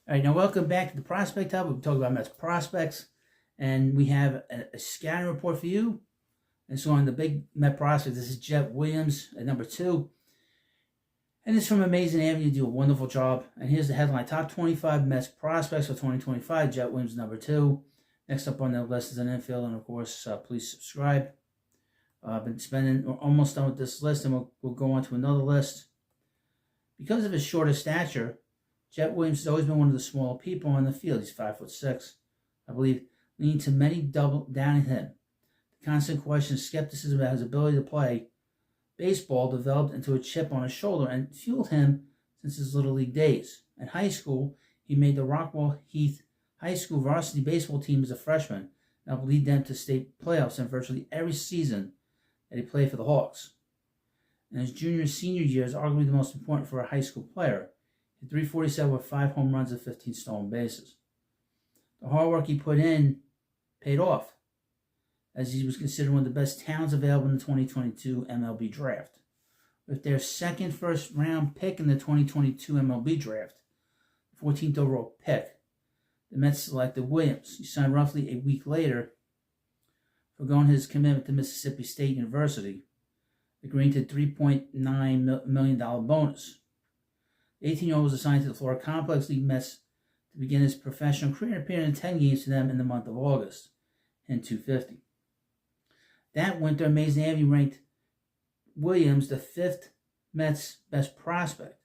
All right, now welcome back to the Prospect Hub. We're talking about Mets prospects, and we have a scouting report for you. And so on the big Met prospect, this is Jett Williams at number 2. And it's from Amazing Avenue. You do a wonderful job. And here's the headline: Top 25 Mets prospects for 2025. Jett Williams, number 2. Next up on the list is an infield, and of course, please subscribe. I've been spending, we're almost done with this list, and we'll go on to another list. Because of his shorter stature, Jett Williams has always been one of the smaller people on the field. He's 5'6", I believe, leading to many double down at him. The constant question, skepticism about his ability to play baseball developed into a chip on his shoulder and fueled him since his Little League days. In high school, he made the Rockwell Heath High School varsity baseball team as a freshman, and helped lead them to state playoffs in virtually every season that he played for the Hawks. In his junior and senior years, arguably the most important for a high school player, he hit .347 with 5 home runs and 15 stolen bases. The hard work he put in paid off, as he was considered one of the best talents available in the 2022 MLB draft. With their second first-round pick in the 2022 MLB draft, 14th overall pick, the Mets selected Williams. He signed roughly a week later, forgoing his commitment to Mississippi State University, agreeing to a $3.9 million bonus. The 18-year-old was assigned to the Florida Complex League Mets to begin his professional career and appeared in 10 games for them in the month of August, in .250. That winter, Amazing Avenue ranked Williams the 5th Mets best prospect.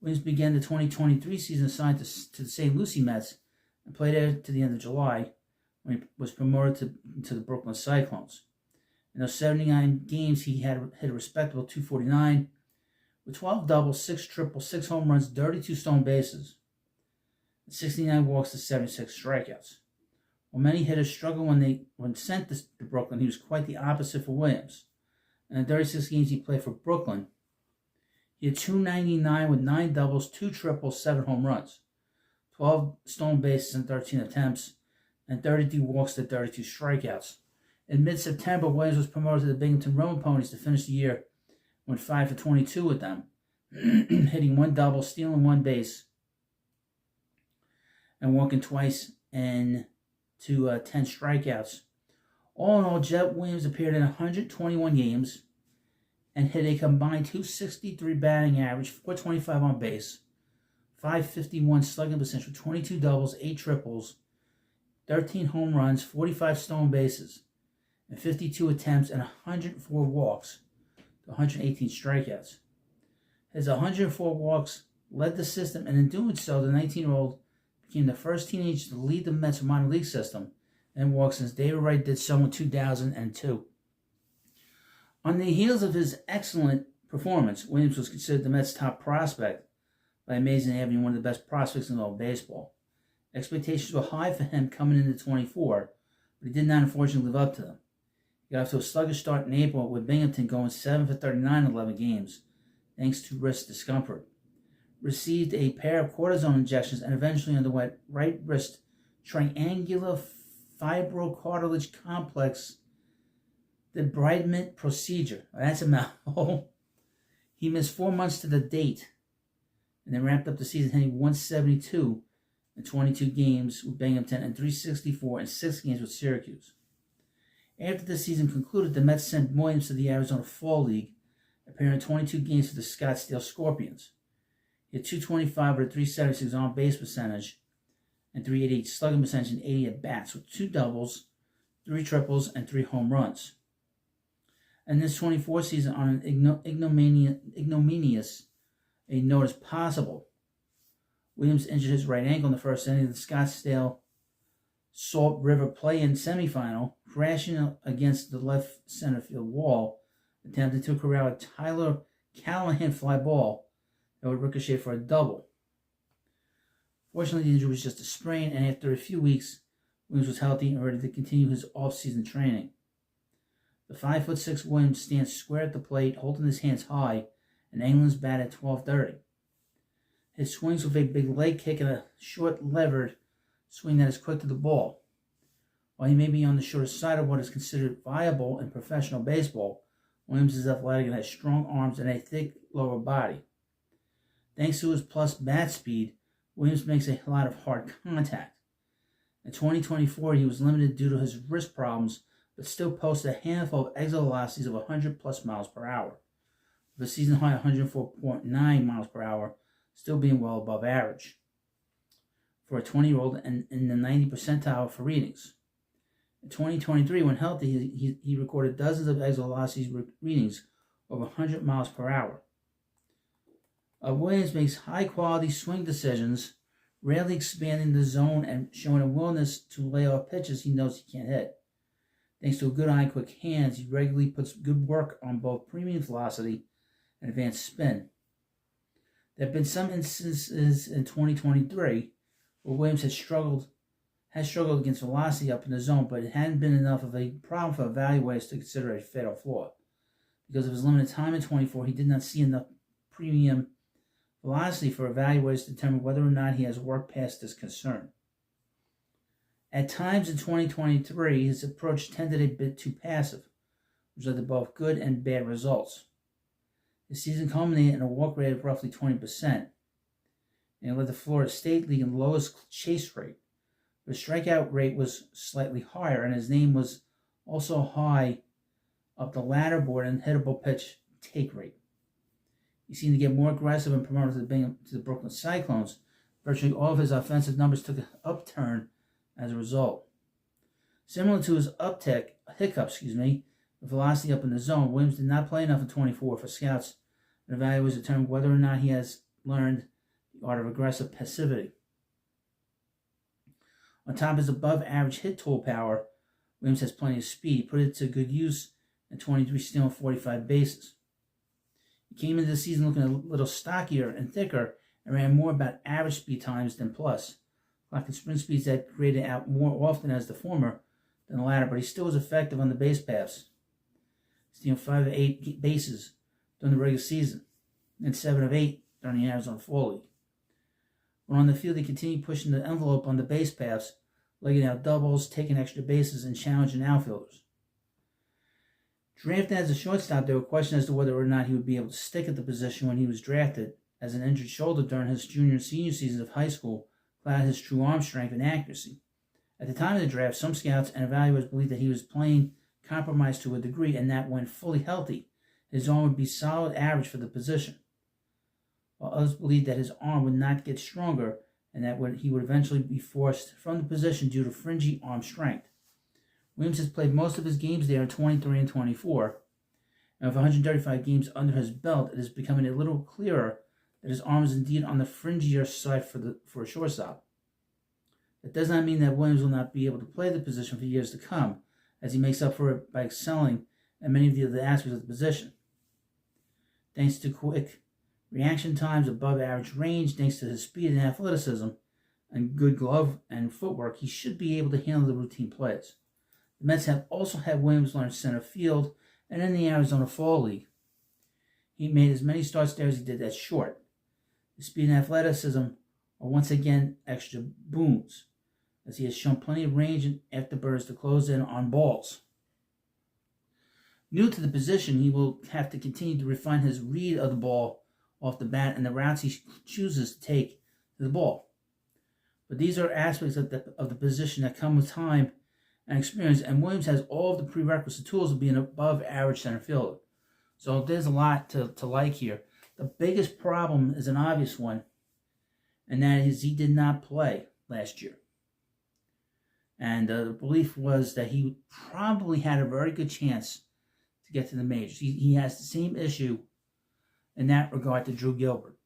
Williams began the 2023 season assigned to the St. Lucie Mets and played there to the end of July, when he was promoted to the Brooklyn Cyclones. In those 79 games, he had hit a respectable .249 with 12 doubles, 6 triples, 6 home runs, 32 stolen bases, and 69 walks to 76 strikeouts. While many hitters struggled when sent to Brooklyn, he was quite the opposite for Williams. In the 36 games he played for Brooklyn, he had .299 with 9 doubles, 2 triples, 7 home runs, 12 stolen bases in 13 attempts, and 32 walks to 32 strikeouts. In mid-September, Williams was promoted to the Binghamton Roman Ponies to finish the year, went 5 for 22 with them, hitting 1 double, stealing 1 base, and walking twice and to 10 strikeouts. All in all, Jett Williams appeared in 121 games and hit a combined .263 batting average, .425 on base, .551 slugging percentage with 22 doubles, 8 triples, 13 home runs, 45 stolen bases, and 52 attempts and 104 walks to 118 strikeouts. His 104 walks led the system, and in doing so, the 19-year-old became the first teenager to lead the Mets minor league system in walks since David Wright did so in 2002. On the heels of his excellent performance, Williams was considered the Mets' top prospect by Amazing Avenue, one of the best prospects in all of baseball. Expectations were high for him coming into 24, but he did not unfortunately live up to them. He got off to a sluggish start in April, with Binghamton going 7 for 39 in 11 games, thanks to wrist discomfort. Received a pair of cortisone injections and eventually underwent right wrist triangular fibrocartilage complex debridement procedure. That's a mouthful. He missed 4 months to the date, and then wrapped up the season hitting .172 in 22 games with Binghamton and .364 in 6 games with Syracuse. After the season concluded, the Mets sent Williams to the Arizona Fall League, appearing in 22 games for the Scottsdale Scorpions. He had .225 with a .376 on-base percentage and .388 slugging percentage and 80 at-bats, with 2 doubles, 3 triples, and 3 home runs. And this 24 season, on an ignominious a note as possible, Williams injured his right ankle in the first inning of the Scottsdale Salt River play-in semifinal, crashing against the left center field wall, attempting to corral a Tyler Callahan fly ball that would ricochet for a double. Fortunately, the injury was just a sprain, and after a few weeks, Williams was healthy and ready to continue his off-season training. The 5'6" Williams stands square at the plate, holding his hands high, and angling his bat at 12:30. His swings with a big leg kick and a short levered swing that is quick to the ball. While he may be on the shorter side of what is considered viable in professional baseball, Williams is athletic and has strong arms and a thick lower body. Thanks to his plus bat speed, Williams makes a lot of hard contact. In 2024, he was limited due to his wrist problems, but still posted a handful of exit velocities of 100 plus miles per hour, with a season high 104.9 miles per hour, still being well above average for a 20-year-old and in the 90th percentile for readings. In 2023, when healthy, he recorded dozens of exit velocities readings over 100 miles per hour. Williams makes high-quality swing decisions, rarely expanding the zone and showing a willingness to lay off pitches he knows he can't hit. Thanks to a good eye and quick hands, he regularly puts good work on both premium velocity and advanced spin. There have been some instances in 2023 where Williams has struggled against velocity up in the zone, but it hadn't been enough of a problem for evaluators to consider a fatal flaw. Because of his limited time in 24, he did not see enough premium velocity for evaluators to determine whether or not he has worked past this concern. At times in 2023, his approach tended a bit too passive, which led to both good and bad results. His season culminated in a walk rate of roughly 20%, and it led the Florida State League in the lowest chase rate. But his strikeout rate was slightly higher, and his name was also high up the ladder board in hittable pitch take rate. He seemed to get more aggressive and promoted to the Brooklyn Cyclones. Virtually all of his offensive numbers took an upturn as a result. Similar to his hiccup, the velocity up in the zone, Williams did not play enough in 24 for scouts and evaluators to determine whether or not he has learned the art of aggressive passivity. On top of his above-average hit tool power, Williams has plenty of speed. He put it to good use in 23, stealing 45 bases. He came into the season looking a little stockier and thicker and ran more about average speed times than plus, clocking sprint speeds that graded out more often as the former than the latter, but he still was effective on the base paths, stealing 5 of 8 bases during the regular season and 7 of 8 during the Arizona Fall League. When on the field, he continued pushing the envelope on the base paths, legging out doubles, taking extra bases, and challenging outfielders. Drafted as a shortstop, there were questions as to whether or not he would be able to stick at the position when he was drafted, as an injured shoulder during his junior and senior seasons of high school clouded his true arm strength and accuracy. At the time of the draft, some scouts and evaluators believed that he was playing compromised to a degree and that when fully healthy, his arm would be solid average for the position, while others believed that his arm would not get stronger and that he would eventually be forced from the position due to fringy arm strength. Williams has played most of his games there in 23 and 24, and with 135 games under his belt, it is becoming a little clearer that his arm is indeed on the fringier side for a shortstop. That does not mean that Williams will not be able to play the position for years to come, as he makes up for it by excelling at many of the other aspects of the position. Thanks to quick reaction times, above average range, thanks to his speed and athleticism, and good glove and footwork, he should be able to handle the routine plays. The Mets have also had Williams learn center field and in the Arizona Fall League. He made as many starts there as he did at short. His speed and athleticism are once again extra boons, as he has shown plenty of range and afterburners to close in on balls. New to the position, he will have to continue to refine his read of the ball off the bat and the routes he chooses to take to the ball. But these are aspects of the position that come with time and experience, and Williams has all of the prerequisite tools to be an above-average center fielder. So there's a lot to like here. The biggest problem is an obvious one, and that is he did not play last year. And the belief was that he probably had a very good chance to get to the majors. He has the same issue in that regard to Drew Gilbert.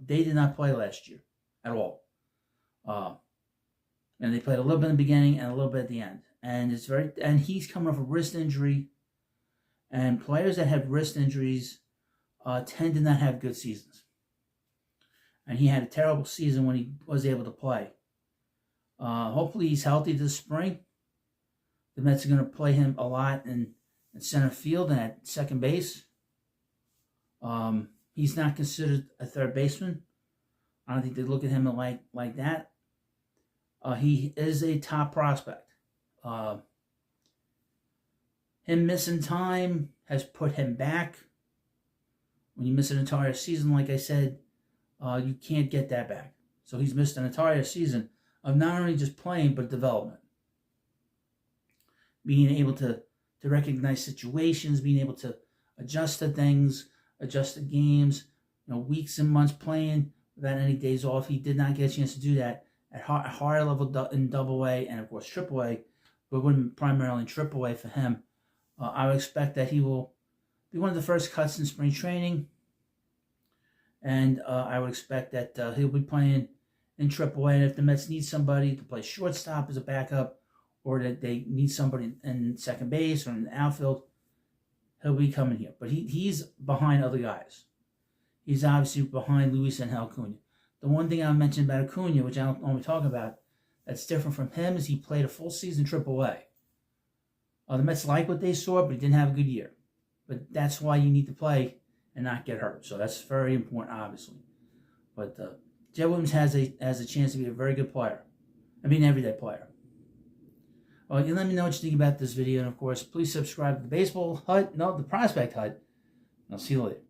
They did not play last year at all. And they played a little bit in the beginning and a little bit at the end. And he's coming off a wrist injury. And players that have wrist injuries tend to not have good seasons. And he had a terrible season when he was able to play. Hopefully he's healthy this spring. The Mets are going to play him a lot in center field and at second base. He's not considered a third baseman. I don't think they look at him like that. He is a top prospect. Him missing time has put him back. When you miss an entire season, like I said, you can't get that back. So he's missed an entire season of not only just playing, but development. Being able to recognize situations, being able to adjust to things, adjust to games, weeks and months playing without any days off. He did not get a chance to do that at higher level in Double A and, of course, Triple A, but wouldn't primarily in Triple A for him. I would expect that he will be one of the first cuts in spring training, and I would expect that he'll be playing in Triple A. And if the Mets need somebody to play shortstop as a backup, or that they need somebody in second base or in the outfield, he'll be coming here. But he's behind other guys. He's obviously behind Luis Angel Acuna. The one thing I mentioned about Acuna, which I don't normally talk about, that's different from him, is he played a full season AAA. The Mets like what they saw, but he didn't have a good year. But that's why you need to play and not get hurt. So that's very important, obviously. But Jett Williams has a chance to be a very good player. I mean, everyday player. Well, you let me know what you think about this video. And, of course, please subscribe to the Prospect Hut. And I'll see you later.